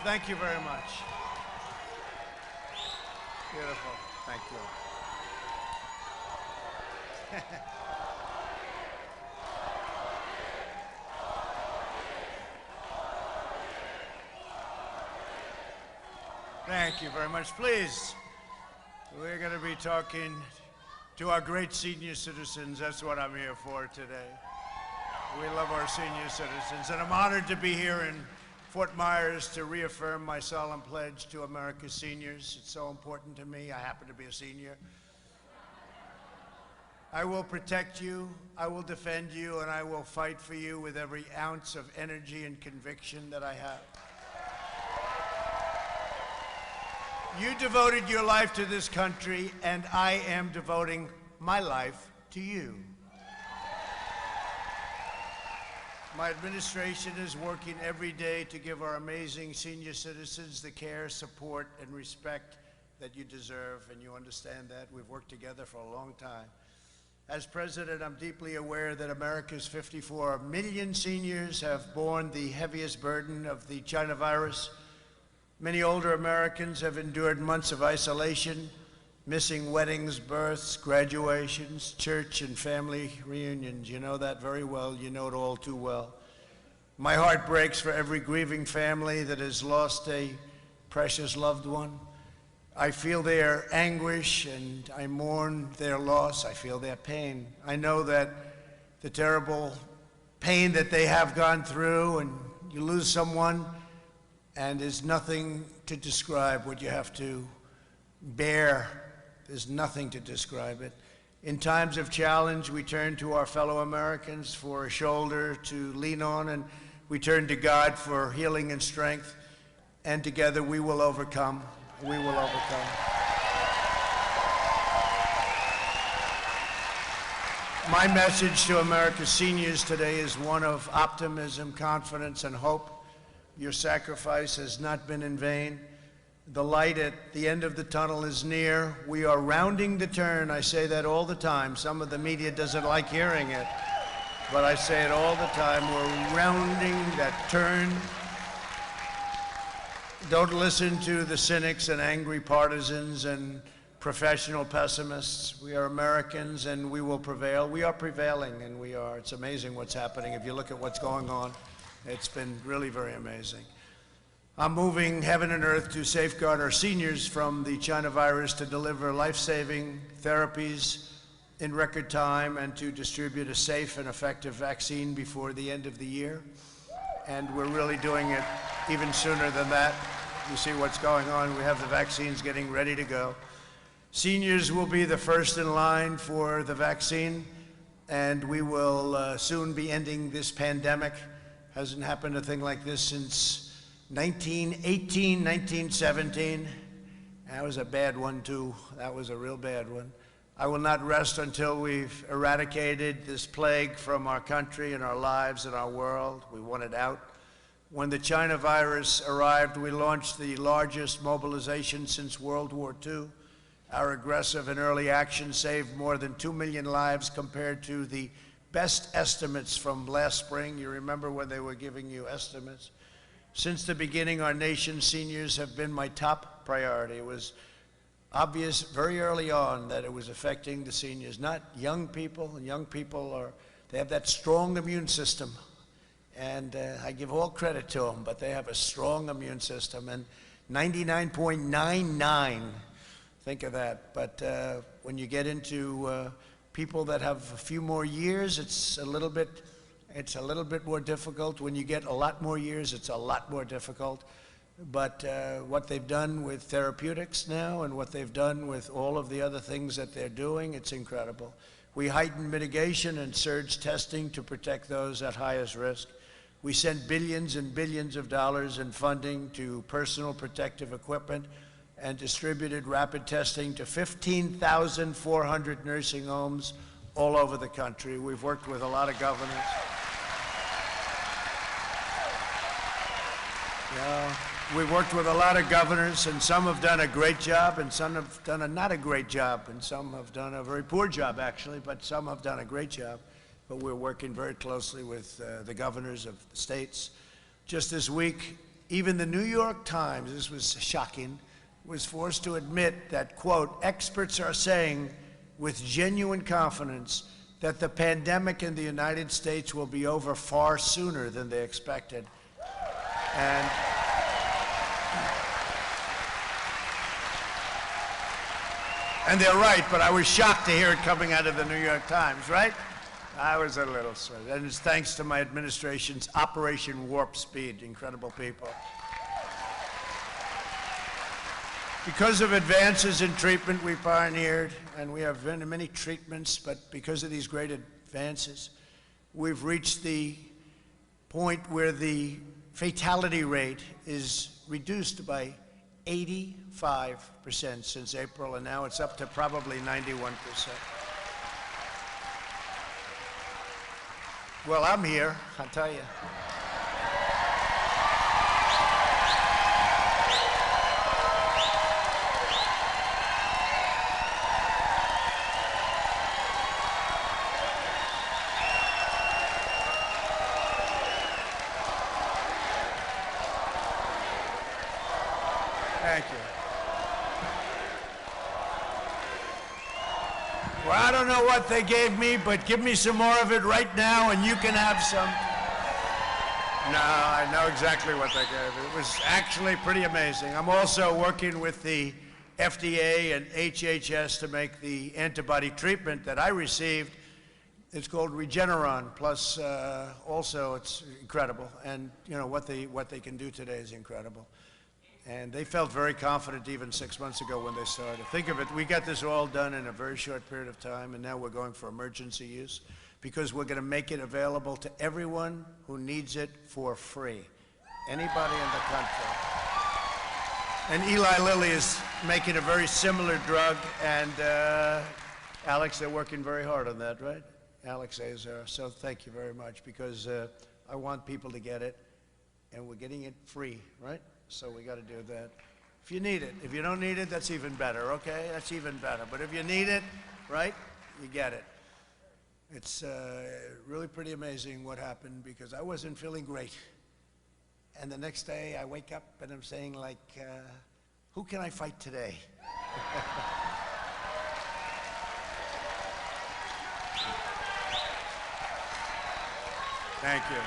Thank you very much. Beautiful. Thank you. Thank you very much. Please, we're going to be talking to our great senior citizens. That's what I'm here for today. We love our senior citizens, and I'm honored to be here in Fort Myers to reaffirm my solemn pledge to America's seniors. It's so important to me. I happen to be a senior. I will protect you, I will defend you, and I will fight for you with every ounce of energy and conviction that I have. You devoted your life to this country, and I am devoting my life to you. My administration is working every day to give our amazing senior citizens the care, support, and respect that you deserve, and you understand that. We've worked together for a long time. As president, I'm deeply aware that America's 54 million seniors have borne the heaviest burden of the China virus. Many older Americans have endured months of isolation, missing weddings, births, graduations, church and family reunions. You know that very well. You know it all too well. My heart breaks for every grieving family that has lost a precious loved one. I feel their anguish and I mourn their loss. I feel their pain. I know that the terrible pain that they have gone through, and you lose someone and there's nothing to describe what you have to bear. There's nothing to describe it. In times of challenge, we turn to our fellow Americans for a shoulder to lean on, and we turn to God for healing and strength, and together we will overcome. We will overcome. My message to America's seniors today is one of optimism, confidence, and hope. Your sacrifice has not been in vain. The light at the end of the tunnel is near. We are rounding the turn. I say that all the time. Some of the media doesn't like hearing it, but I say it all the time. We're rounding that turn. Don't listen to the cynics and angry partisans and professional pessimists. We are Americans, and we will prevail. We are prevailing, and we are. It's amazing what's happening. If you look at what's going on, it's been really very amazing. I'm moving heaven and earth to safeguard our seniors from the China virus, to deliver life-saving therapies in record time, and to distribute a safe and effective vaccine before the end of the year. And we're really doing it even sooner than that. You see what's going on. We have the vaccines getting ready to go. Seniors will be the first in line for the vaccine, and we will soon be ending this pandemic. Hasn't happened a thing like this since 1918, 1917. That was a bad one, too. That was a real bad one. I will not rest until we've eradicated this plague from our country and our lives and our world. We want it out. When the China virus arrived, we launched the largest mobilization since World War II. Our aggressive and early action saved more than 2 million lives compared to the best estimates from last spring. You remember when they were giving you estimates? Since the beginning, our nation's seniors have been my top priority. It was obvious very early on that it was affecting the seniors, not young people. And young people they have that strong immune system. And I give all credit to them, but they have a strong immune system. And 99.99, think of that. But when you get into people that have a few more years, it's a little bit more difficult. When you get a lot more years, it's a lot more difficult. But what they've done with therapeutics now, and what they've done with all of the other things that they're doing, it's incredible. We heightened mitigation and surged testing to protect those at highest risk. We sent billions and billions of dollars in funding to personal protective equipment, and distributed rapid testing to 15,400 nursing homes all over the country. We've worked with a lot of governors. We've worked with a lot of governors, and some have done a great job, and some have done a not a great job, and some have done a very poor job, actually, but some have done a great job. But we're working very closely with the governors of the states. Just this week, Even the New York Times, this was shocking, was forced to admit that, quote, experts are saying with genuine confidence that the pandemic in the United States will be over far sooner than they expected. And they're right, but I was shocked to hear it coming out of the New York Times, right? I was a little sweaty. And it's thanks to my administration's Operation Warp Speed, incredible people. Because of advances in treatment we pioneered, and we have many treatments, but because of these great advances, we've reached the point where the fatality rate is reduced by 85% since April, and now it's up to probably 91%. Well, I'm here, I'll tell you. Thank you. Well, I don't know what they gave me, but give me some more of it right now and you can have some. No, I know exactly what they gave. It was actually pretty amazing. I'm also working with the FDA and HHS to make the antibody treatment that I received. It's called Regeneron, plus also it's incredible. And you know, what they can do today is incredible. And they felt very confident even 6 months ago when they started. Think of it, we got this all done in a very short period of time, and now we're going for emergency use because we're going to make it available to everyone who needs it for free. Anybody in the country. And Eli Lilly is making a very similar drug, and Alex, they're working very hard on that, right? Alex Azar, so thank you very much, because I want people to get it, and we're getting it free, right? So we got to do that. If you need it. If you don't need it, that's even better, okay? That's even better. But if you need it, right, you get it. It's really pretty amazing what happened, because I wasn't feeling great. And the next day I wake up and I'm saying, like, who can I fight today? Thank you.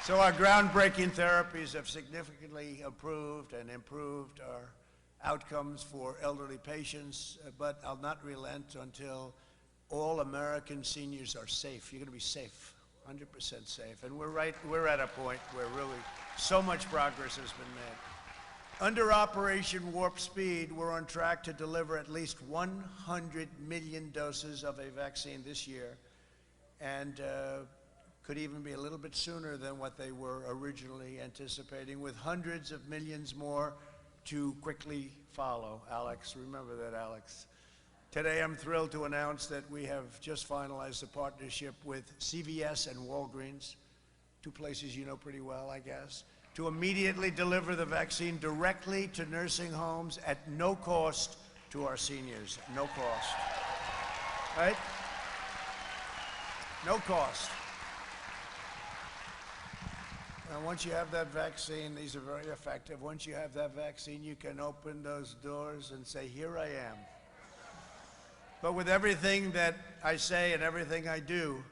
So our groundbreaking therapies have significantly improved our outcomes for elderly patients, but I'll not relent until all American seniors are safe. You're going to be safe, 100% safe. And we're at a point where really so much progress has been made. Under Operation Warp Speed, we're on track to deliver at least 100 million doses of a vaccine this year, and could even be a little bit sooner than what they were originally anticipating, with hundreds of millions more to quickly follow. Alex, remember that, Alex. Today, I'm thrilled to announce that we have just finalized a partnership with CVS and Walgreens, two places you know pretty well, I guess, to immediately deliver the vaccine directly to nursing homes at no cost to our seniors. No cost. Right? No cost. And once you have that vaccine, these are very effective. Once you have that vaccine, you can open those doors and say, here I am. But with everything that I say and everything I do,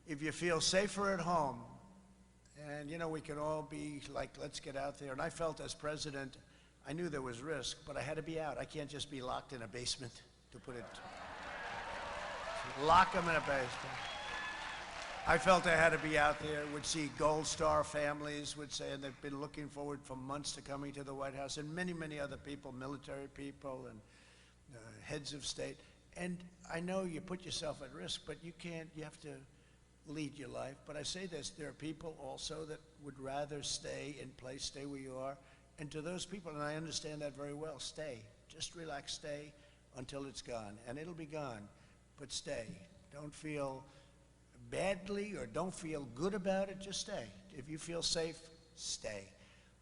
if you feel safer at home, and you know, we can all be like, let's get out there. And I felt as president, I knew there was risk, but I had to be out. I can't just be locked in a basement, to put it. Lock them in a basement. I felt I had to be out there, would see Gold Star families, would say, and they've been looking forward for months to coming to the White House, and many, many other people, military people and heads of state. And I know you put yourself at risk, but you can't, you have to lead your life. But I say this, there are people also that would rather stay in place, stay where you are. And to those people, and I understand that very well, stay. Just relax, stay until it's gone. And it'll be gone, but stay. Don't feel badly or don't feel good about it, just stay. If you feel safe, stay.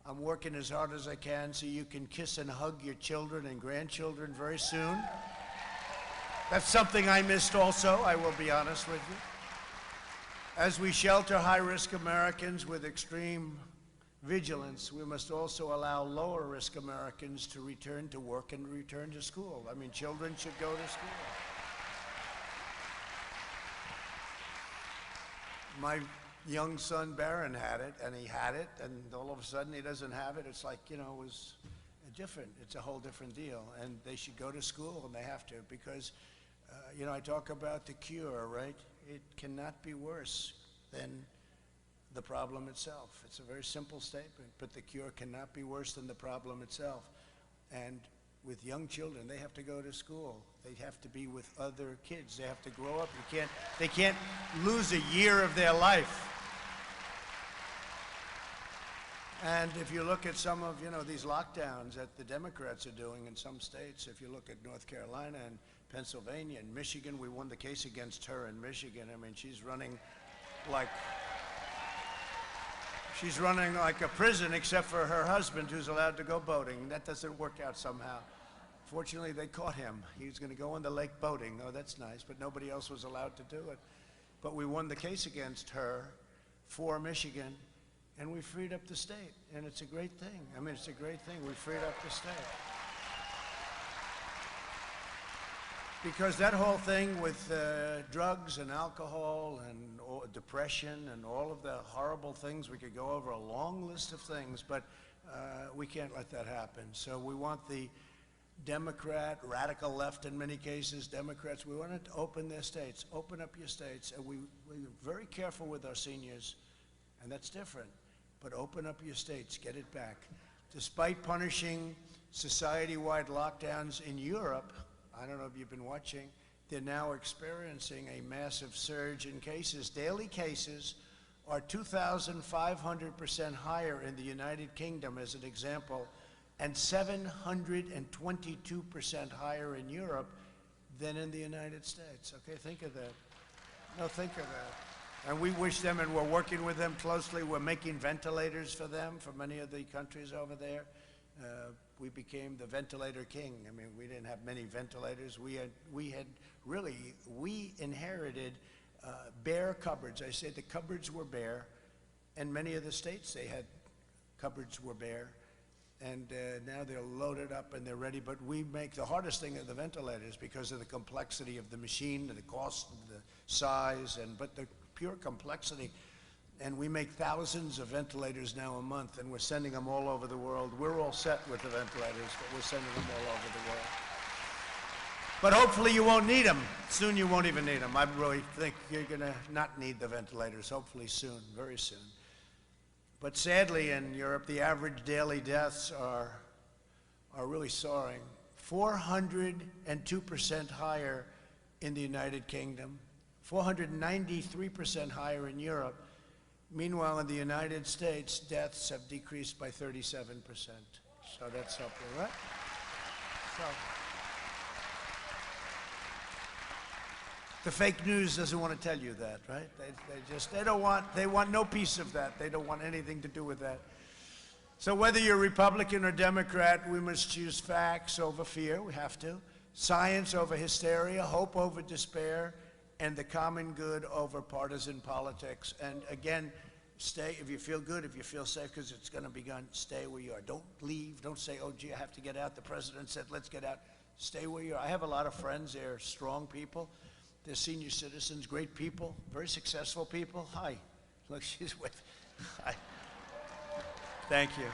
I'm working as hard as I can so you can kiss and hug your children and grandchildren very soon. That's something I missed also, I will be honest with you. As we shelter high-risk Americans with extreme vigilance, we must also allow lower risk Americans to return to work and return to school. I mean, children should go to school. My young son Barron had it, and he had it, and all of a sudden he doesn't have it. It's like, you know, it was different. It's a whole different deal, and they should go to school, and they have to, because, you know, I talk about the cure, right? It cannot be worse than the problem itself. It's a very simple statement, but the cure cannot be worse than the problem itself. And with young children, they have to go to school. They have to be with other kids. They have to grow up. They can't lose a year of their life. And if you look at some of, you know, these lockdowns that the Democrats are doing in some states, if you look at North Carolina and Pennsylvania and Michigan, we won the case against her in Michigan. I mean, she's running like a prison, except for her husband, who's allowed to go boating. That doesn't work out somehow. Fortunately, they caught him. He was going to go on the lake boating. Oh, that's nice, but nobody else was allowed to do it. But we won the case against her for Michigan, and we freed up the state, and it's a great thing. I mean, it's a great thing. We freed up the state. Because that whole thing with drugs and alcohol and depression and all of the horrible things, we could go over a long list of things, but we can't let that happen. So we want the Democrat, radical left in many cases, Democrats, we want to open their states, open up your states, and we're very careful with our seniors, and that's different, but open up your states, get it back. Despite punishing society-wide lockdowns in Europe, I don't know if you've been watching, they're now experiencing a massive surge in cases. Daily cases are 2,500% higher in the United Kingdom, as an example, and 722% higher in Europe than in the United States. Okay, think of that. No, think of that. And we wish them, and we're working with them closely. We're making ventilators for them, for many of the countries over there. We became the ventilator king. I mean, we didn't have many ventilators. We inherited bare cupboards. I said the cupboards were bare, and many of the states, they had cupboards were bare, and now they're loaded up and they're ready. But we make the hardest thing of the ventilators because of the complexity of the machine, and the cost, and the size, but the pure complexity. And we make thousands of ventilators now a month, and we're sending them all over the world. We're all set with the ventilators, but we're sending them all over the world. But hopefully you won't need them. Soon you won't even need them. I really think you're going to not need the ventilators, hopefully soon, very soon. But sadly, in Europe, the average daily deaths are really soaring. 402% higher in the United Kingdom, 493% higher in Europe. Meanwhile, in the United States, deaths have decreased by 37%. So that's helpful, right? So the fake news doesn't want to tell you that, right? They want no piece of that. They don't want anything to do with that. So whether you're Republican or Democrat, we must choose facts over fear. We have to. Science over hysteria, hope over despair, and the common good over partisan politics. And again, stay, if you feel good, if you feel safe, because it's going to be gone, stay where you are. Don't leave. Don't say, oh, gee, I have to get out. The president said, let's get out. Stay where you are. I have a lot of friends. They're strong people. They're senior citizens, great people, very successful people. Hi. Look, she's with. Hi. Thank you.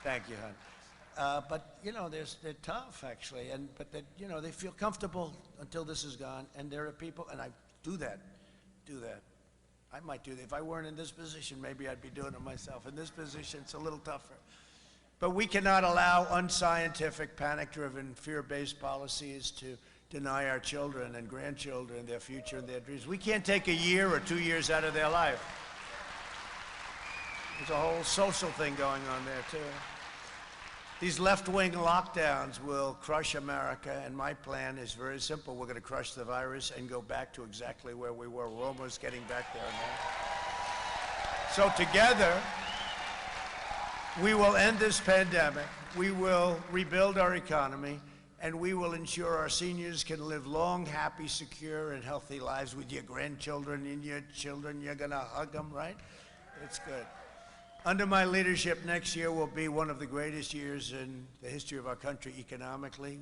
Thank you, hon. But, you know, they're tough, actually, but you know, they feel comfortable until this is gone, and there are people, and I do that. I might do that. If I weren't in this position, maybe I'd be doing it myself. In this position, it's a little tougher. But we cannot allow unscientific, panic-driven, fear-based policies to deny our children and grandchildren their future and their dreams. We can't take a year or 2 years out of their life. There's a whole social thing going on there, too. These left-wing lockdowns will crush America, and my plan is very simple. We're going to crush the virus and go back to exactly where we were. We're almost getting back there now. So together, we will end this pandemic, we will rebuild our economy, and we will ensure our seniors can live long, happy, secure, and healthy lives with your grandchildren and your children. You're going to hug them, right? It's good. Under my leadership, next year will be one of the greatest years in the history of our country economically.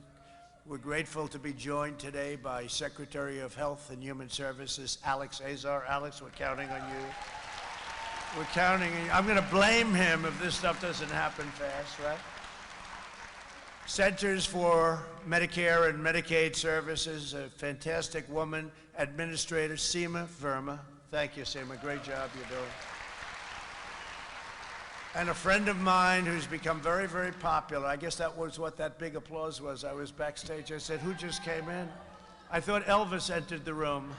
We're grateful to be joined today by Secretary of Health and Human Services, Alex Azar. Alex, we're counting on you. We're counting on you. I'm going to blame him if this stuff doesn't happen fast, right? Centers for Medicare and Medicaid Services, a fantastic woman, Administrator Seema Verma. Thank you, Seema. Great job you're doing. And a friend of mine who's become very, very popular. I guess that was what that big applause was. I was backstage. I said, who just came in? I thought Elvis entered the room.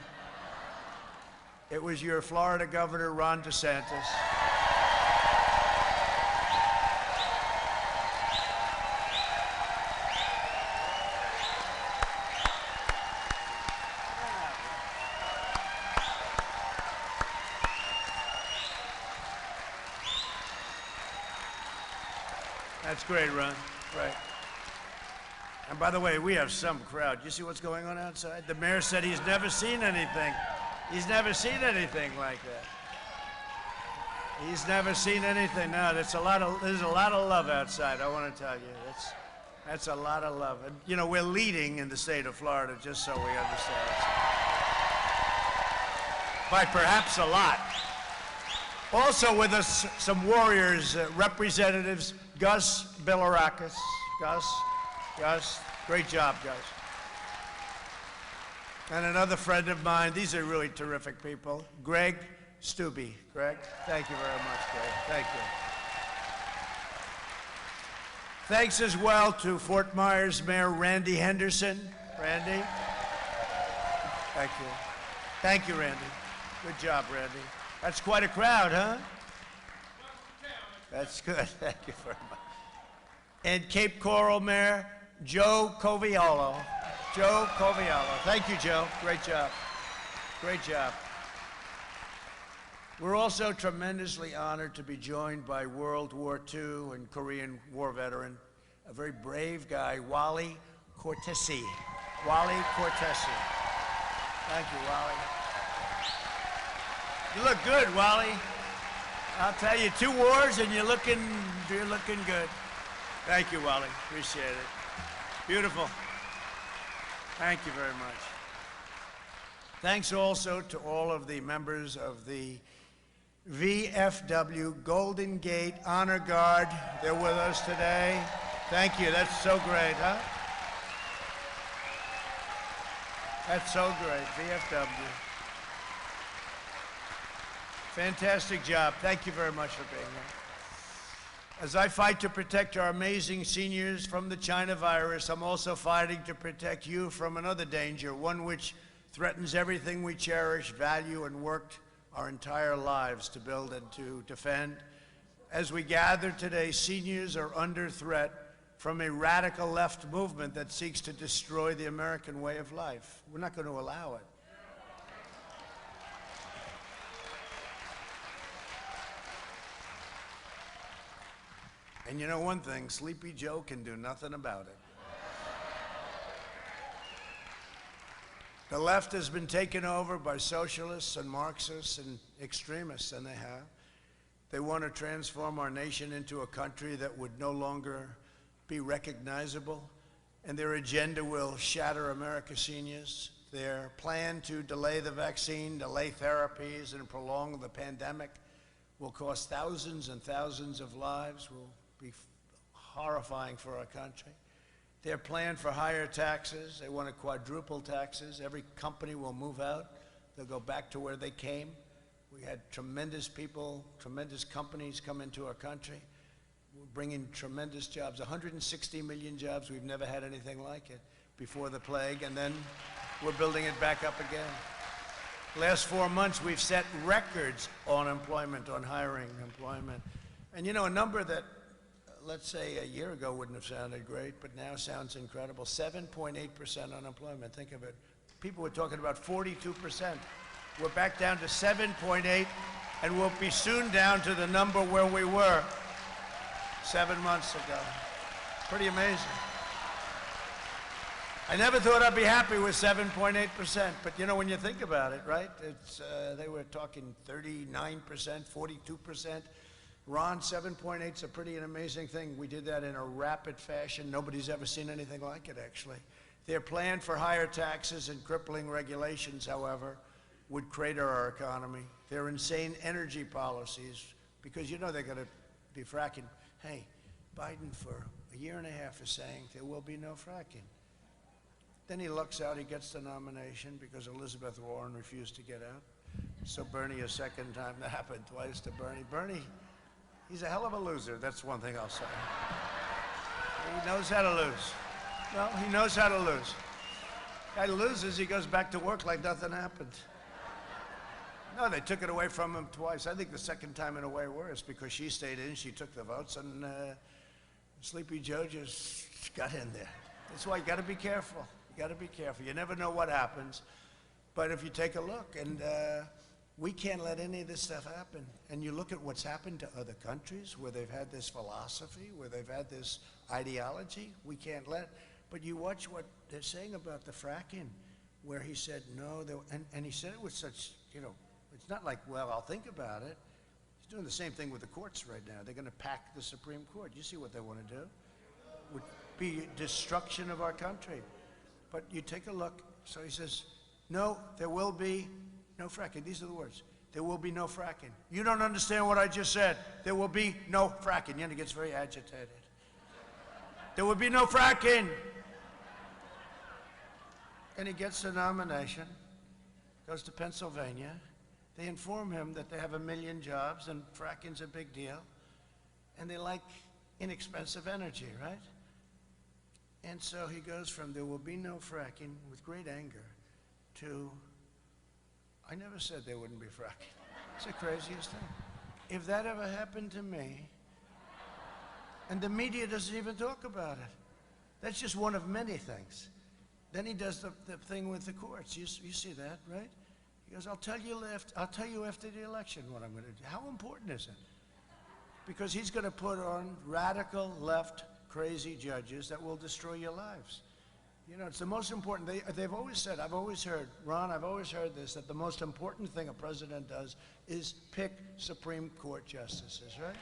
It was your Florida Governor, Ron DeSantis. That's great, Ron. Right. And by the way, we have some crowd. You see what's going on outside? The mayor said he's never seen anything. He's never seen anything like that. He's never seen anything. No, there's a lot of love outside, I want to tell you. That's a lot of love. And, you know, we're leading in the state of Florida, just so we understand. By perhaps a lot. Also with us, some warriors, representatives, Gus Bilirakis. Gus, great job, Gus. And another friend of mine, these are really terrific people, Greg Stubbe. Greg, thank you very much, Greg. Thank you. Thanks as well to Fort Myers Mayor Randy Henderson. Randy, thank you. Thank you, Randy. Good job, Randy. That's quite a crowd, huh? That's good. Thank you very much. And Cape Coral Mayor Joe Coviolo. Joe Coviolo. Thank you, Joe. Great job. Great job. We're also tremendously honored to be joined by World War II and Korean War veteran, a very brave guy, Wally Cortese. Wally Cortese. Thank you, Wally. You look good, Wally. I'll tell you, 2 wars and you're looking good. Thank you, Wally. Appreciate it. Beautiful. Thank you very much. Thanks also to all of the members of the VFW Golden Gate Honor Guard. They're with us today. Thank you. That's so great, huh? That's so great. VFW. Fantastic job. Thank you very much for being here. As I fight to protect our amazing seniors from the China virus, I'm also fighting to protect you from another danger, one which threatens everything we cherish, value, and worked our entire lives to build and to defend. As we gather today, seniors are under threat from a radical left movement that seeks to destroy the American way of life. We're not going to allow it. And you know one thing, Sleepy Joe can do nothing about it. The left has been taken over by socialists and Marxists and extremists, and they have. They want to transform our nation into a country that would no longer be recognizable, and their agenda will shatter America's seniors. Their plan to delay the vaccine, delay therapies, and prolong the pandemic will cost thousands and thousands of lives, will be horrifying for our country. Their plan for higher taxes, they want to quadruple taxes. Every company will move out. They'll go back to where they came. We had tremendous people, tremendous companies come into our country. We're bringing tremendous jobs, 160 million jobs. We've never had anything like it before the plague, and then we're building it back up again. Last 4 months, we've set records on employment, on hiring, employment. And you know, a number that, let's say a year ago wouldn't have sounded great, but now sounds incredible. 7.8% unemployment, think of it. People were talking about 42%. We're back down to 7.8, and we'll be soon down to the number where we were 7 months ago. Pretty amazing. I never thought I'd be happy with 7.8%, but you know, when you think about it, right? It's, they were talking 39%, 42%. Ron, 7.8 is a pretty and amazing thing. We did that in a rapid fashion. Nobody's ever seen anything like it, actually. Their plan for higher taxes and crippling regulations, however, would crater our economy. Their insane energy policies, because you know they're going to be fracking. Hey, Biden for a year and a half is saying there will be no fracking. Then he lucks out, he gets the nomination because Elizabeth Warren refused to get out. So Bernie, a second time, that happened twice to Bernie. Bernie, he's a hell of a loser, that's one thing I'll say. He knows how to lose. Well, he knows how to lose. Guy loses, he goes back to work like nothing happened. No, they took it away from him twice. I think the second time in a way worse because she stayed in, she took the votes, and Sleepy Joe just got in there. That's why you got to be careful. You got to be careful. You never know what happens. But if you take a look, and we can't let any of this stuff happen. And you look at what's happened to other countries where they've had this philosophy, where they've had this ideology, we can't let. But you watch what they're saying about the fracking, where he said no, and he said it with such, you know, it's not like, well, I'll think about it. He's doing the same thing with the courts right now. They're going to pack the Supreme Court. You see what they want to do? Would be destruction of our country. But you take a look. So he says, no, there will be no fracking. These are the words. There will be no fracking. You don't understand what I just said. There will be no fracking. And he gets very agitated. There will be no fracking. And he gets the nomination, goes to Pennsylvania. They inform him that they have 1 million jobs and fracking's a big deal. And they like inexpensive energy, right? And so he goes from there will be no fracking with great anger to I never said there wouldn't be fracking. It's the craziest thing. If that ever happened to me, and the media doesn't even talk about it, that's just one of many things. Then he does the thing with the courts. You see that, right? He goes, I'll tell you after the election what I'm going to do. How important is it? Because he's going to put on radical left crazy judges that will destroy your lives. You know, it's the most important. They've always said, I've always heard, Ron, I've always heard this, that the most important thing a president does is pick Supreme Court justices, right?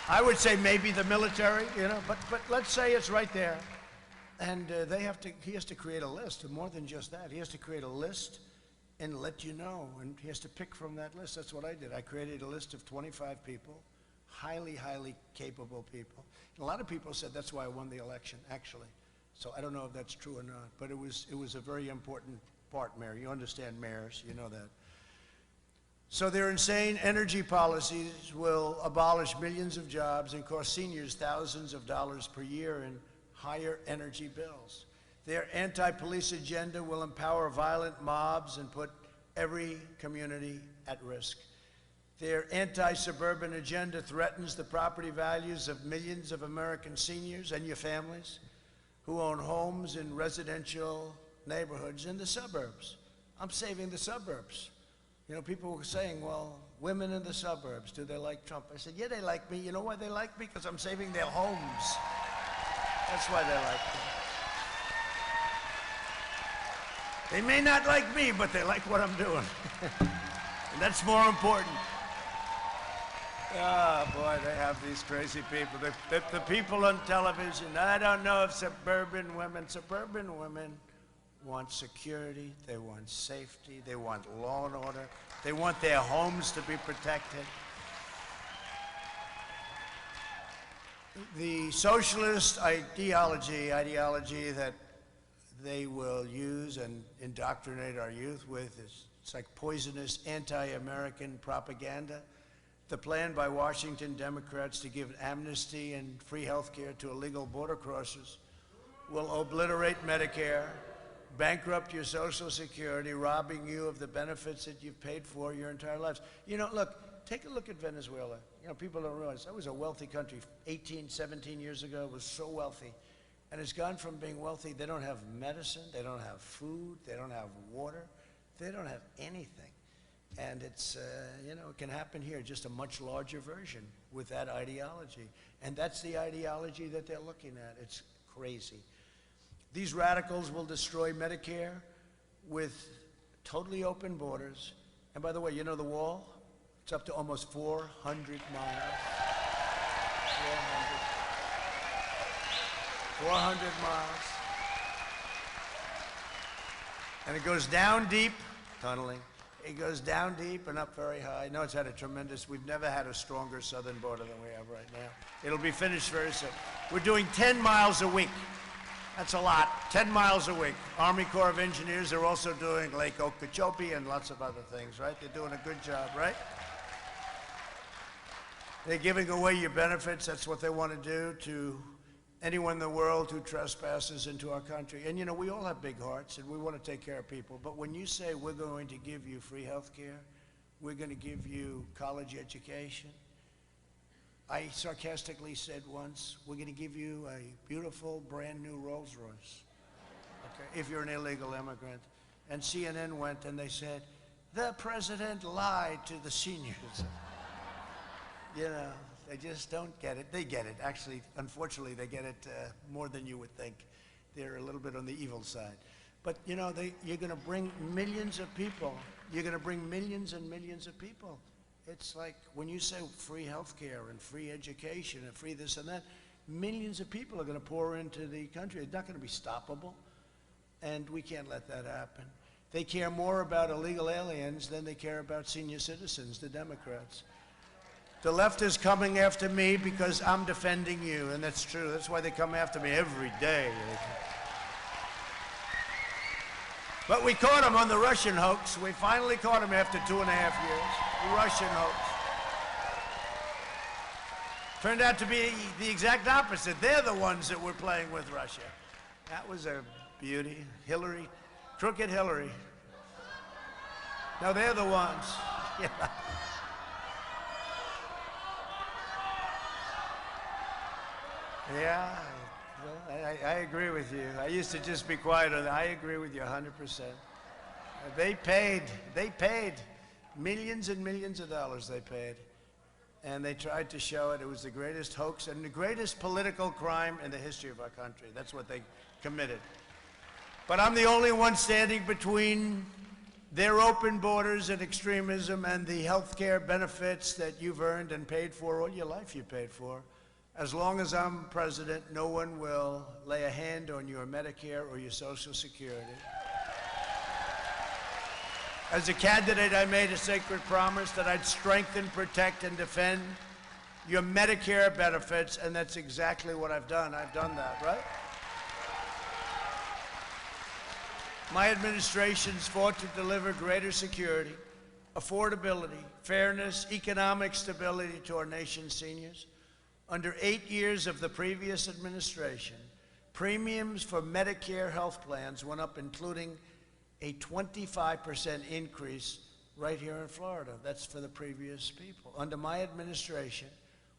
I would say maybe the military, you know, but let's say it's right there. And he has to create a list, and more than just that. He has to create a list and let you know, and he has to pick from that list. That's what I did. I created a list of 25 people, highly, highly capable people. And a lot of people said that's why I won the election, actually. So I don't know if that's true or not, but it was a very important part, Mayor. You understand mayors, you know that. So their insane energy policies will abolish millions of jobs and cost seniors thousands of dollars per year in higher energy bills. Their anti-police agenda will empower violent mobs and put every community at risk. Their anti-suburban agenda threatens the property values of millions of American seniors and your families who own homes in residential neighborhoods in the suburbs. I'm saving the suburbs. You know, people were saying, well, women in the suburbs, do they like Trump? I said, yeah, they like me. You know why they like me? Because I'm saving their homes. That's why they like me. They may not like me, but they like what I'm doing. And that's more important. Oh, boy, they have these crazy people. The people on television, I don't know if suburban women want security, they want safety, they want law and order, they want their homes to be protected. The socialist ideology that they will use and indoctrinate our youth with it's like poisonous anti-American propaganda. The plan by Washington Democrats to give amnesty and free health care to illegal border crossers will obliterate Medicare, bankrupt your Social Security, robbing you of the benefits that you've paid for your entire lives. You know, look, take a look at Venezuela. You know, people don't realize that was a wealthy country 18, 17 years ago. It was so wealthy. And it's gone from being wealthy. They don't have medicine. They don't have food. They don't have water. They don't have anything. And it's, you know, it can happen here, just a much larger version with that ideology. And that's the ideology that they're looking at. It's crazy. These radicals will destroy Medicare with totally open borders And by the way, you know the wall? It's up to almost 400 miles. 400 miles. And it goes down deep, tunneling. It goes down deep and up very high. No, it's had a tremendous, we've never had a stronger southern border than we have right now. It'll be finished very soon. We're doing 10 miles a week. That's a lot, 10 miles a week. Army Corps of Engineers are also doing Lake Okeechobee and lots of other things, right? They're doing a good job, right? They're giving away your benefits. That's what they want to do to anyone in the world who trespasses into our country. And you know, we all have big hearts and we want to take care of people. But when you say we're going to give you free health care, we're going to give you college education, I sarcastically said once, we're going to give you a beautiful brand new Rolls Royce, okay, if you're an illegal immigrant. And CNN went and they said, the president lied to the seniors. You know, they just don't get it. They get it. Actually, unfortunately, they get it more than you would think. They're a little bit on the evil side. But, you know, you're going to bring millions of people. You're going to bring millions and millions of people. It's like when you say free health care and free education and free this and that, millions of people are going to pour into the country. It's not going to be stoppable. And we can't let that happen. They care more about illegal aliens than they care about senior citizens, the Democrats. The left is coming after me because I'm defending you, and that's true. That's why they come after me every day. But we caught him on the Russian hoax. We finally caught him after 2.5 years. The Russian hoax. Turned out to be the exact opposite. They're the ones that were playing with Russia. That was a beauty. Hillary, crooked Hillary. No, they're the ones. Yeah. Yeah, well, I agree with you. I used to just be quiet on that. I agree with you 100%. They paid millions and millions of dollars they paid. And they tried to show it. It was the greatest hoax and the greatest political crime in the history of our country. That's what they committed. But I'm the only one standing between their open borders and extremism and the health care benefits that you've earned and paid for all your life you paid for. As long as I'm president, no one will lay a hand on your Medicare or your Social Security. As a candidate, I made a sacred promise that I'd strengthen, protect, and defend your Medicare benefits, and that's exactly what I've done. I've done that, right? My administration's fought to deliver greater security, affordability, fairness, economic stability to our nation's seniors. Under 8 years of the previous administration, premiums for Medicare health plans went up, including a 25% increase right here in Florida. That's for the previous people. Under my administration,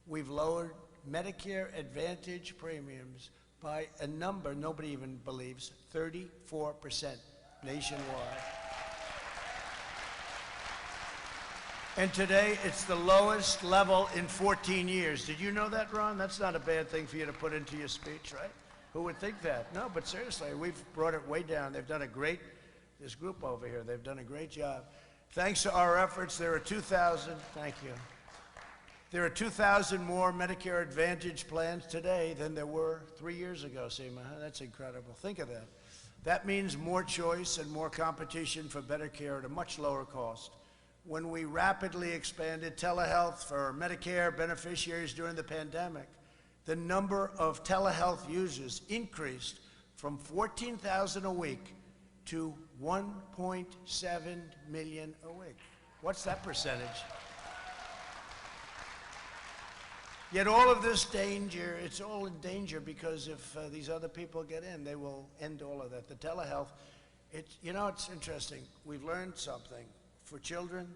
we've lowered Medicare Advantage premiums by a number nobody even believes, 34% nationwide. And today, it's the lowest level in 14 years. Did you know that, Ron? That's not a bad thing for you to put into your speech, right? Who would think that? No, but seriously, we've brought it way down. They've done a great, this group over here, they've done a great job. Thanks to our efforts, there are 2,000, thank you. There are 2,000 more Medicare Advantage plans today than there were 3 years ago, Seema. That's incredible. Think of that. That means more choice and more competition for better care at a much lower cost. When we rapidly expanded telehealth for Medicare beneficiaries during the pandemic, the number of telehealth users increased from 14,000 a week to 1.7 million a week. What's that percentage? Yet all of this danger, it's all in danger because if these other people get in, they will end all of that. The telehealth, you know, it's interesting. We've learned something. For children,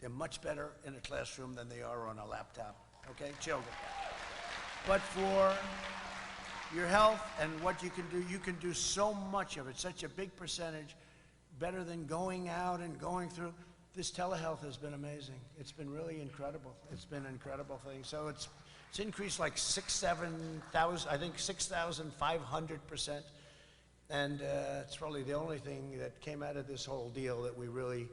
they're much better in a classroom than they are on a laptop, okay? Children. But for your health and what you can do so much of it, such a big percentage, better than going out and going through. This telehealth has been amazing. It's been really incredible. It's been an incredible thing. So it's increased like 7,000, I think 6,500%. And it's probably the only thing that came out of this whole deal that we really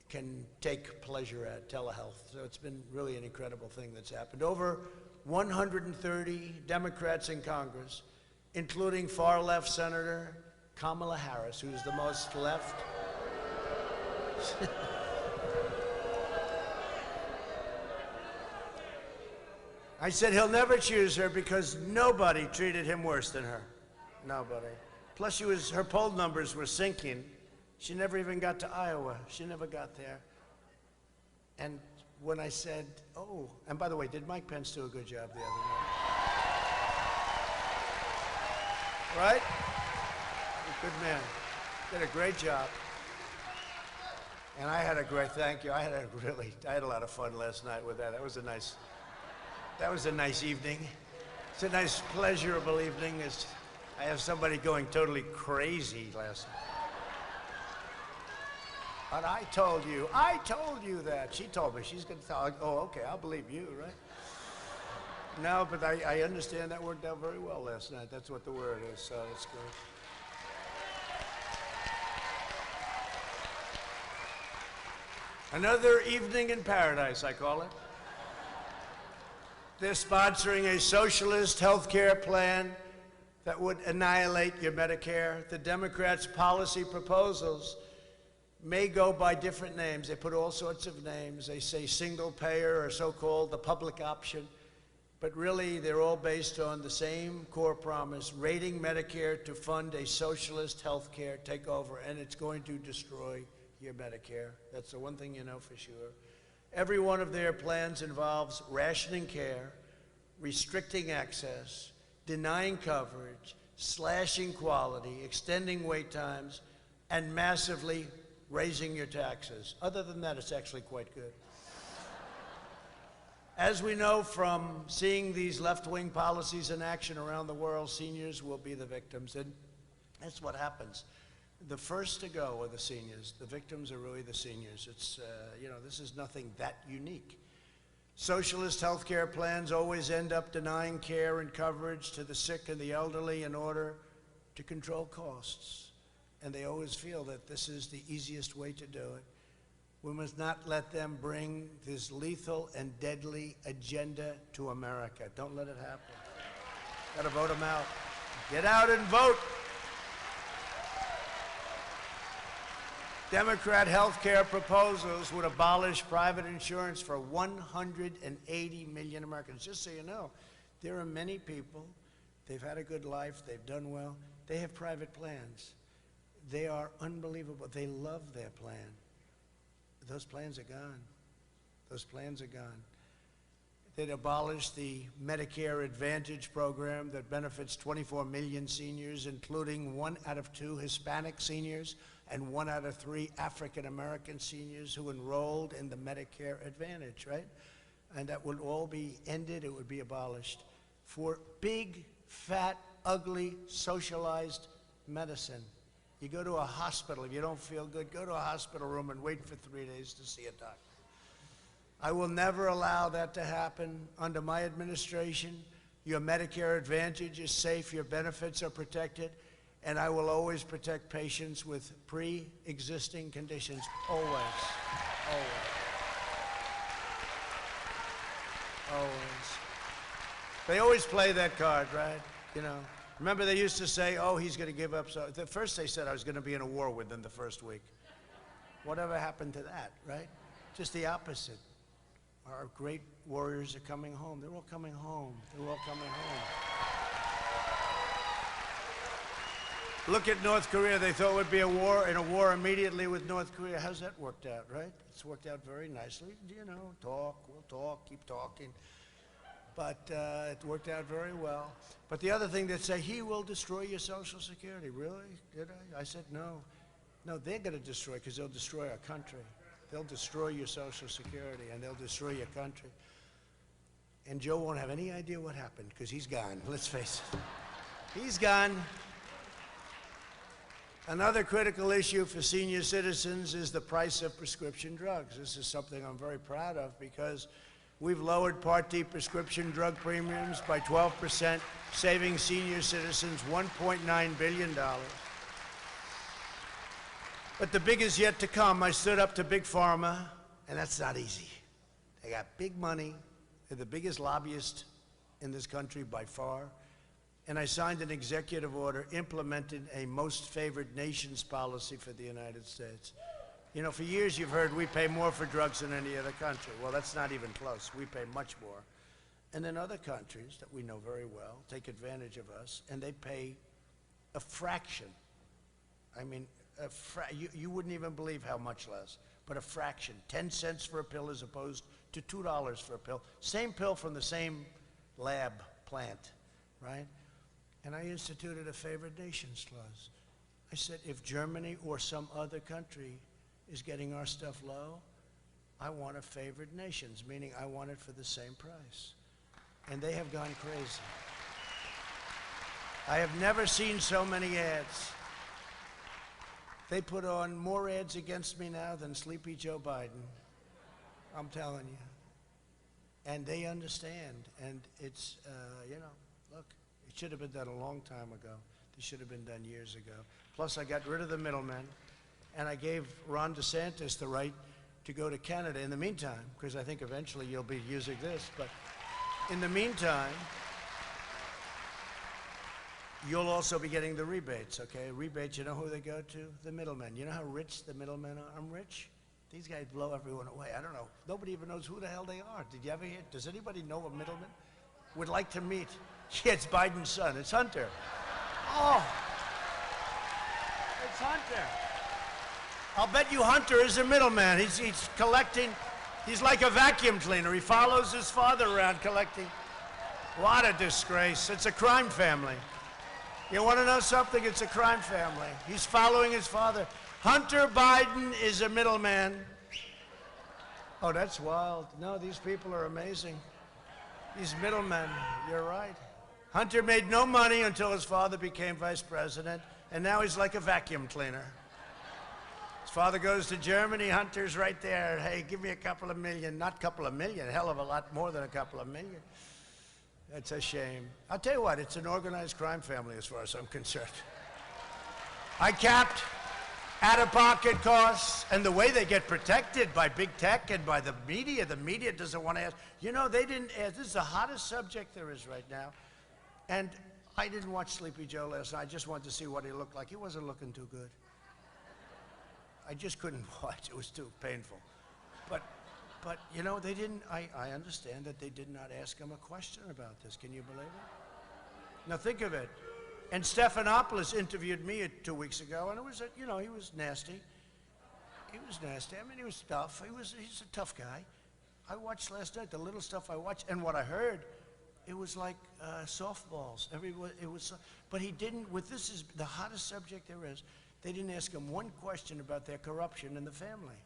can take pleasure at, telehealth. So it's been really an incredible thing that's happened. Over 130 Democrats in Congress, including far-left Senator Kamala Harris, who's the most left. I said he'll never choose her because nobody treated him worse than her. Nobody. Plus, her poll numbers were sinking. She never even got to Iowa. She never got there. And when I said, oh, and by the way, did Mike Pence do a good job the other night? Right? Good man. Did a great job. And I had a great, thank you. I had a lot of fun last night with that. That was a nice evening. It's a nice, pleasurable evening. I have somebody going totally crazy last night. But I told you that. She told me. She's going to tell. Oh, okay, I'll believe you, right? No, but I understand that worked out very well last night. That's what the word is, so that's good. Another evening in paradise, I call it. They're sponsoring a socialist health care plan that would annihilate your Medicare. The Democrats' policy proposals may go by different names. They put all sorts of names. They say single payer or so-called the public option. But really, they're all based on the same core promise, rating Medicare to fund a socialist health care takeover, and it's going to destroy your Medicare. That's the one thing you know for sure. Every one of their plans involves rationing care, restricting access, denying coverage, slashing quality, extending wait times, and massively raising your taxes. Other than that, it's actually quite good. As we know from seeing these left-wing policies in action around the world, seniors will be the victims, and that's what happens. The first to go are the seniors. The victims are really the seniors. It's, this is nothing that unique. Socialist health care plans always end up denying care and coverage to the sick and the elderly in order to control costs. And they always feel that this is the easiest way to do it. We must not let them bring this lethal and deadly agenda to America. Don't let it happen. Got to vote them out. Get out and vote. Democrat health care proposals would abolish private insurance for 180 million Americans. Just so you know, there are many people, they've had a good life, they've done well, they have private plans. They are unbelievable. They love their plan. Those plans are gone. Those plans are gone. They'd abolish the Medicare Advantage program that benefits 24 million seniors, including 1 out of 2 Hispanic seniors and 1 out of 3 African-American seniors who enrolled in the Medicare Advantage, right? And that would all be ended, it would be abolished for big, fat, ugly, socialized medicine. You go to a hospital, if you don't feel good, go to a hospital room and wait for 3 days to see a doctor. I will never allow that to happen under my administration. Your Medicare Advantage is safe, your benefits are protected, and I will always protect patients with pre-existing conditions, always, always, always. They always play that card, right? You know. Remember they used to say, oh, he's going to give up. So at first they said I was going to be in a war with them the first week. Whatever happened to that, right? Just the opposite. Our great warriors are coming home. They're all coming home. They're all coming home. Look at North Korea. They thought it would be a war immediately with North Korea. How's that worked out, right? It's worked out very nicely. You know, we'll talk, keep talking. But it worked out very well. But the other thing, they say, he will destroy your Social Security. Really? Did I? I said, no. No, they're going to destroy, because they'll destroy our country. They'll destroy your Social Security, and they'll destroy your country. And Joe won't have any idea what happened, because he's gone. Let's face it. He's gone. Another critical issue for senior citizens is the price of prescription drugs. This is something I'm very proud of, because we've lowered Part D prescription drug premiums by 12%, saving senior citizens $1.9 billion. But the big is yet to come. I stood up to Big Pharma, and that's not easy. They got big money. They're the biggest lobbyist in this country by far. And I signed an executive order implementing a most favored nations policy for the United States. You know, for years you've heard we pay more for drugs than any other country. Well, that's not even close. We pay much more. And then other countries that we know very well take advantage of us, and they pay a fraction. I mean, you wouldn't even believe how much less, but a fraction. 10 cents for a pill as opposed to $2 for a pill. Same pill from the same lab plant, right? And I instituted a favored nations clause. I said, if Germany or some other country is getting our stuff low, I want a favored nations, meaning I want it for the same price. And they have gone crazy. I have never seen so many ads. They put on more ads against me now than Sleepy Joe Biden. I'm telling you. And they understand. And it's, you know, look, it should have been done a long time ago. This should have been done years ago. Plus, I got rid of the middlemen, and I gave Ron DeSantis the right to go to Canada in the meantime, because I think eventually you'll be using this. But in the meantime, you'll also be getting the rebates, okay? Rebates, you know who they go to? The middlemen. You know how rich the middlemen are? I'm rich. These guys blow everyone away. I don't know. Nobody even knows who the hell they are. Did you ever hear? Does anybody know a middleman? Would like to meet. Yeah, it's Biden's son. It's Hunter. Oh, it's Hunter. I'll bet you Hunter is a middleman. He's collecting. He's like a vacuum cleaner. He follows his father around collecting. What a disgrace. It's a crime family. You want to know something? It's a crime family. He's following his father. Hunter Biden is a middleman. Oh, that's wild. No, these people are amazing. These middlemen, you're right. Hunter made no money until his father became vice president, and now he's like a vacuum cleaner. His father goes to Germany, Hunter's right there. Hey, give me a couple of million. Not a couple of million, a hell of a lot more than a couple of million. That's a shame. I'll tell you what, it's an organized crime family as far as I'm concerned. I capped out-of-pocket costs, and the way they get protected by big tech and by the media doesn't want to ask. You know, they didn't ask. This is the hottest subject there is right now. And I didn't watch Sleepy Joe last night. I just wanted to see what he looked like. He wasn't looking too good. I just couldn't watch. It was too painful. But you know, they didn't, I understand that they did not ask him a question about this. Can you believe it? Now think of it. And Stephanopoulos interviewed me 2 weeks ago, and it was, you know, he was nasty. He was nasty. I mean, he was tough. He's a tough guy. I watched last night, the little stuff I watched, and what I heard, it was like softballs. But he didn't, this is the hottest subject there is, they didn't ask him one question about their corruption in the family.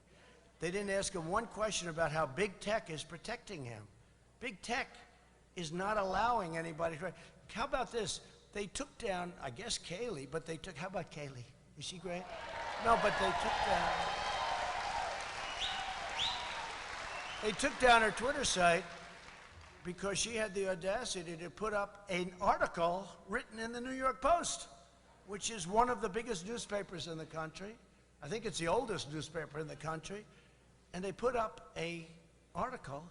They didn't ask him one question about how big tech is protecting him. Big tech is not allowing anybody to. How about this? They took down, I guess, Kaylee, but they took, how about Kaylee? Is she great? No, but they took down her Twitter site because she had the audacity to put up an article written in the New York Post, which is one of the biggest newspapers in the country. I think it's the oldest newspaper in the country. And they put up an article,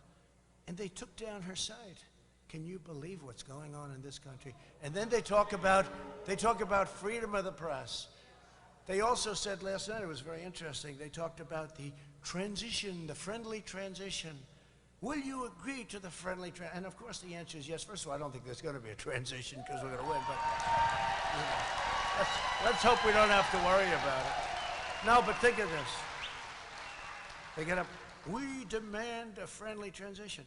and they took down her site. Can you believe what's going on in this country? And then they talk about freedom of the press. They also said last night, it was very interesting, they talked about the transition, the friendly transition. Will you agree to the friendly transition? And of course the answer is yes. First of all, I don't think there's going to be a transition because we're going to win, but you know, let's hope we don't have to worry about it. No, but think of this. They get up, we demand a friendly transition.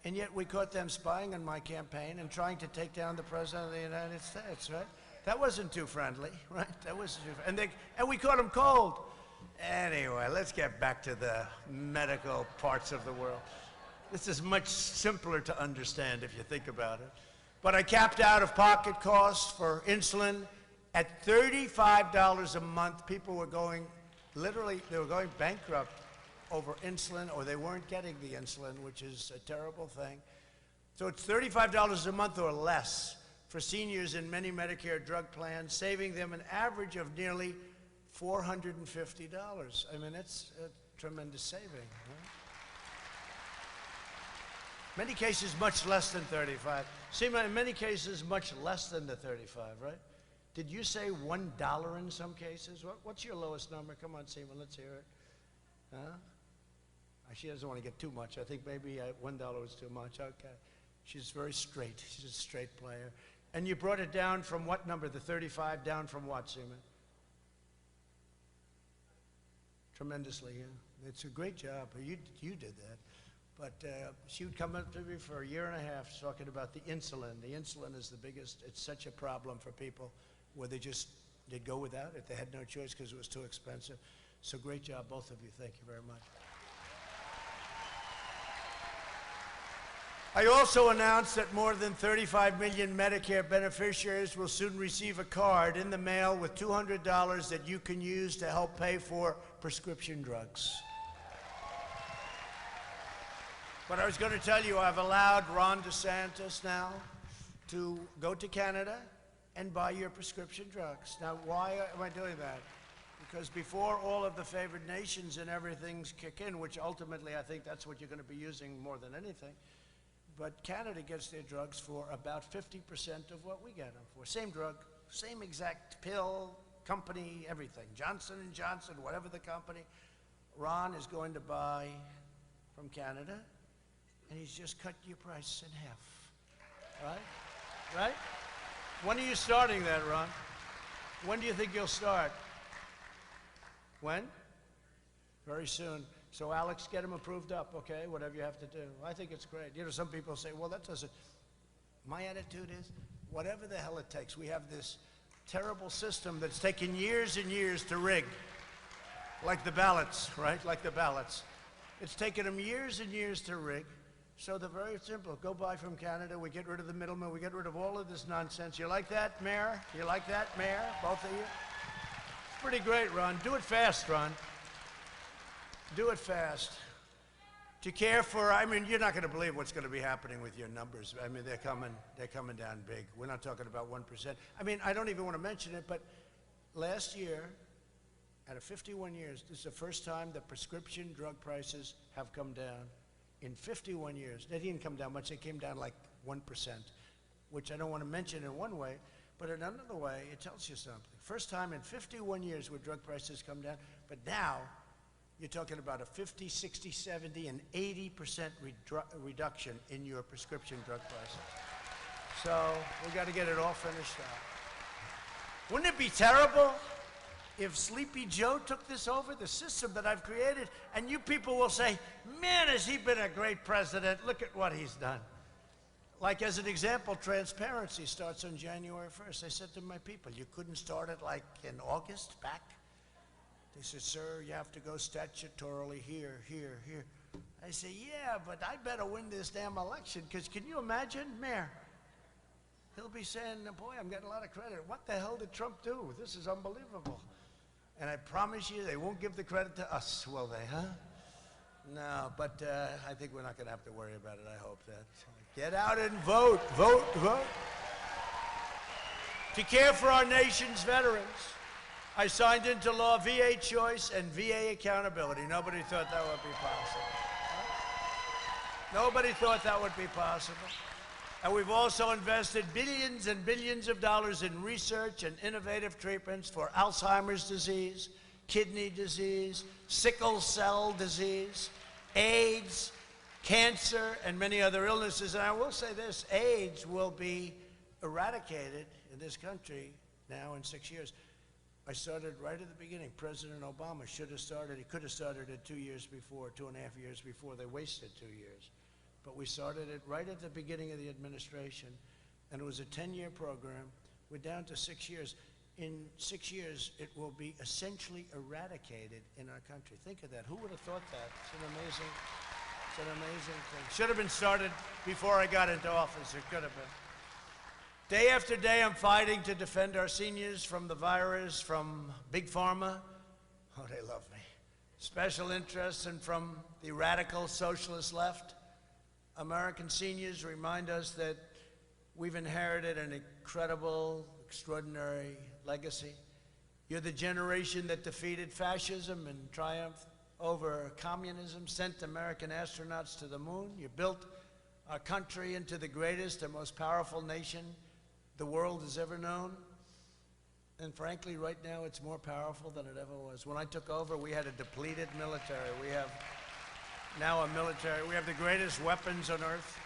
And yet we caught them spying on my campaign and trying to take down the President of the United States, right? That wasn't too friendly, right? That wasn't too friendly. And we caught them cold. Anyway, let's get back to the medical parts of the world. This is much simpler to understand if you think about it. But I capped out-of-pocket costs for insulin at $35 a month. People were going, literally, they were going bankrupt over insulin, or they weren't getting the insulin, which is a terrible thing. So it's $35 a month or less for seniors in many Medicare drug plans, saving them an average of nearly $450. I mean, that's a tremendous saving. Right? Many cases, much less than 35. See, in many cases, much less than the 35, right? Did you say $1 in some cases? What's your lowest number? Come on, Seema, let's hear it. Huh? She doesn't want to get too much. I think maybe $1 was too much. Okay. She's very straight. She's a straight player. And you brought it down from what number? The 35 down from what, Seema? Tremendously, yeah. It's a great job. You did that. But she would come up to me for a year and a half talking about the insulin. The insulin is the biggest. It's such a problem for people where they'd go without it. They had no choice because it was too expensive. So great job, both of you. Thank you very much. I also announced that more than 35 million Medicare beneficiaries will soon receive a card in the mail with $200 that you can use to help pay for prescription drugs. But I was going to tell you, I've allowed Ron DeSantis now to go to Canada and buy your prescription drugs. Now, why am I doing that? Because before all of the favored nations and everything's kick in, which ultimately I think that's what you're going to be using more than anything, but Canada gets their drugs for about 50% of what we get them for. Same drug, same exact pill, company, everything. Johnson & Johnson, whatever the company. Ron is going to buy from Canada, and he's just cut your price in half, right? Right? When are you starting that, Ron? When do you think you'll start? When? Very soon. So Alex, get him approved up, okay? Whatever you have to do. I think it's great. You know, some people say, well, that doesn't. My attitude is, whatever the hell it takes. We have this terrible system that's taken years and years to rig. Like the ballots, right? Like the ballots. It's taken them years and years to rig. So they're very simple. Go buy from Canada. We get rid of the middleman. We get rid of all of this nonsense. You like that, Mayor? You like that, Mayor? Both of you? It's pretty great, Ron. Do it fast, Ron. Do it fast. To care for, I mean, you're not going to believe what's going to be happening with your numbers. I mean, they're coming down big. We're not talking about 1%. I mean, I don't even want to mention it, but last year, out of 51 years, this is the first time that prescription drug prices have come down. In 51 years, they didn't come down much. They came down like 1%, which I don't want to mention in one way, but in another way, it tells you something. First time in 51 years where drug prices come down, but now you're talking about a 50, 60, 70, and 80% reduction in your prescription drug prices. So we got to get it all finished out. Wouldn't it be terrible if Sleepy Joe took this over, the system that I've created, and you people will say, man, has he been a great president? Look at what he's done. Like, as an example, transparency starts on January 1st. I said to my people, you couldn't start it like in August back? They said, sir, you have to go statutorily here, here, here. I said, yeah, but I better win this damn election, because can you imagine, Mayor? He'll be saying, boy, I'm getting a lot of credit. What the hell did Trump do? This is unbelievable. And I promise you, they won't give the credit to us, will they, huh? No, but I think we're not going to have to worry about it. I hope that. Get out and vote, vote, vote. To care for our nation's veterans, I signed into law VA choice and VA accountability. Nobody thought that would be possible. Huh? Nobody thought that would be possible. And we've also invested billions and billions of dollars in research and innovative treatments for Alzheimer's disease, kidney disease, sickle cell disease, AIDS, cancer, and many other illnesses. And I will say this, AIDS will be eradicated in this country now in 6 years. I started right at the beginning. President Obama should have started, he could have started it 2 years before, 2.5 years before. They wasted 2 years. But we started it right at the beginning of the administration, and it was a 10-year program. We're down to 6 years. In 6 years, it will be essentially eradicated in our country. Think of that. Who would have thought that? It's an amazing thing. Should have been started before I got into office. It could have been. Day after day, I'm fighting to defend our seniors from the virus, from Big Pharma. Oh, they love me. Special interests, and from the radical socialist left. American seniors remind us that we've inherited an incredible, extraordinary legacy. You're the generation that defeated fascism and triumphed over communism, sent American astronauts to the moon. You built our country into the greatest and most powerful nation the world has ever known. And frankly, right now, it's more powerful than it ever was. When I took over, we had a depleted military. We have now a military. We have the greatest weapons on earth.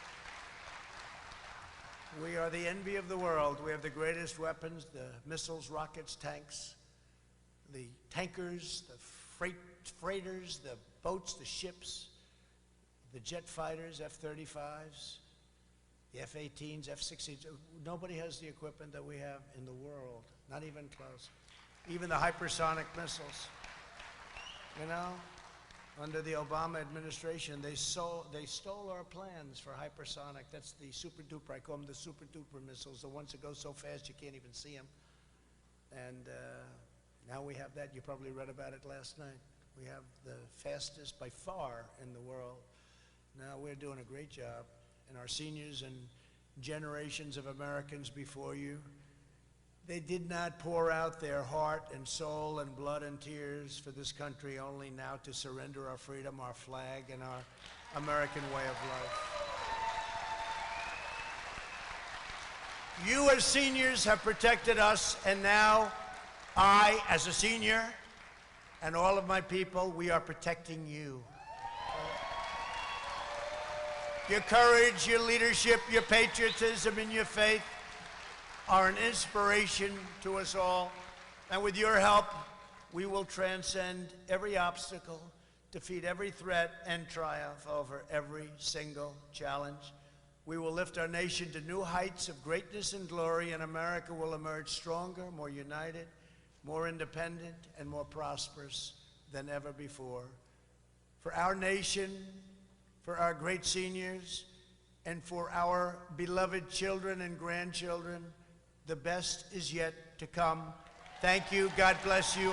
We are the envy of the world. We have the greatest weapons, the missiles, rockets, tanks, the tankers, the freighters, the boats, the ships, the jet fighters, F-35s, the F-18s, F-16s. Nobody has the equipment that we have in the world, not even close. Even the hypersonic missiles. You know, under the Obama administration, they stole our plans for hypersonic. That's the super duper, I call them the super duper missiles, the ones that go so fast you can't even see them. And now we have that. You probably read about it last night. We have the fastest by far in the world. Now we're doing a great job. And our seniors and generations of Americans before you, they did not pour out their heart and soul and blood and tears for this country only now to surrender our freedom, our flag, and our American way of life. You as seniors have protected us, and now I, as a senior, and all of my people, we are protecting you. Your courage, your leadership, your patriotism, and your faith are an inspiration to us all. And with your help, we will transcend every obstacle, defeat every threat, and triumph over every single challenge. We will lift our nation to new heights of greatness and glory, and America will emerge stronger, more united, more independent, and more prosperous than ever before. For our nation, for our great seniors, and for our beloved children and grandchildren, the best is yet to come. Thank you. God bless you.